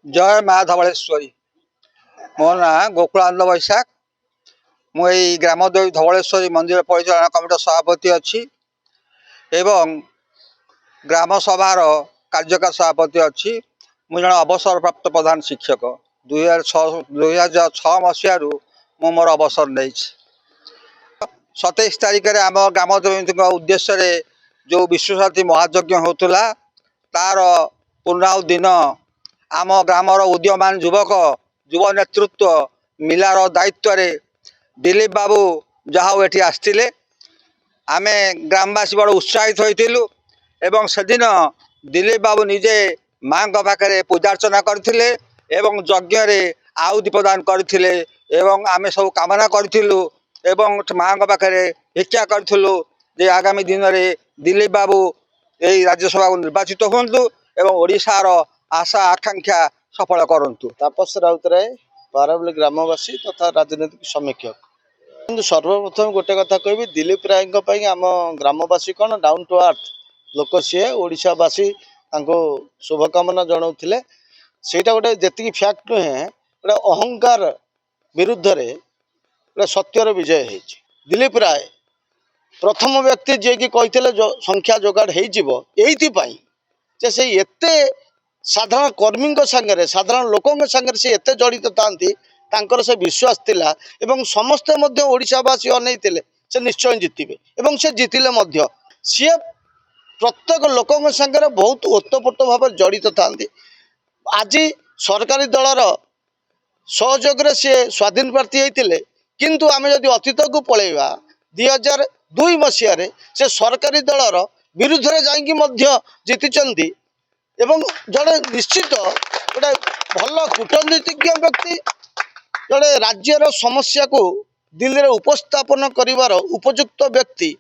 जय माँ धवलेश्वरी। मो ना गोकुलानंद बैशाख। मुई ग्रामदेवी धवलेश्वरी मंदिर परिचालना कमिटी सभापति अच्छी एवं ग्राम सभार कार्यकारी सभापति अच्छी। मुझे जन अवसर प्राप्त प्रधान शिक्षक 2006 मसीह मोर अवसर नहीं। 27 तारिख में आम ग्रामदेवी उद्देश्य जो विश्वशांति महायज्ञ होता तार पूर्णाहुति दिन आम ग्रामर उदीयमान युवक युव नेतृत्व मिलार दायित्व दिलीप बाबू जहाँ ये आसते आम ग्रामवासी बड़ उत्साहित होइतिलु एवं से दिन दिलीप बाबू निजे माँ पाखे पूजार्चना करथिले एवं यज्ञ आहुति प्रदान करथिले एवं आमे सब कामना करथिलु एवं माँ पाखे भिक्षा करथिलु जे आगामी दिन में दिलीप बाबू यही राज्यसभा को निर्वाचित हुंतु एवं ओडिशार आशा आकांक्षा सफल करंतु। तापस राउतराय बाराबली ग्रामवासी तथा राजनीतिक समीक्षक। किंतु सर्वप्रथम गोटे कथा कहबी दिलीप राय आम ग्रामवासी कौन डाउन टू अर्थ लोक सी ओडिशावासी शुभकामना जनाऊे से गोटे जी फैक्ट नुहे गोटे अहंकार विरुद्ध रे गोटे सत्यर विजय है। दिलीप राय प्रथम व्यक्ति जे कि कहते संख्या जोगाड़ से एते साधारण कर्मी सागर साधारण लोकों सागर से एते जड़ित तांकर से विश्वास थिला एवं समस्ते मध्य ओडिशावासी अनैतिले से निश्चय जितबे एवं से जितिले सी प्रत्येक लोकों सागर बहुत ओतप्रोत भाव जड़ित था। आज सरकारी दलर सहयोग सी स्वाधीन प्रार्थी होते किंतु आम जदि अतीत को पलैबा 2002 मसीह से सरकारी दलर विरुद्ध रे जाइए जीति एवं जड़े निश्चित गोटे भल कूटनीतिज्ञ व्यक्ति जड़े राज्यर समस्या को दिल्ली में उपस्थापन करिवार उपयुक्त व्यक्ति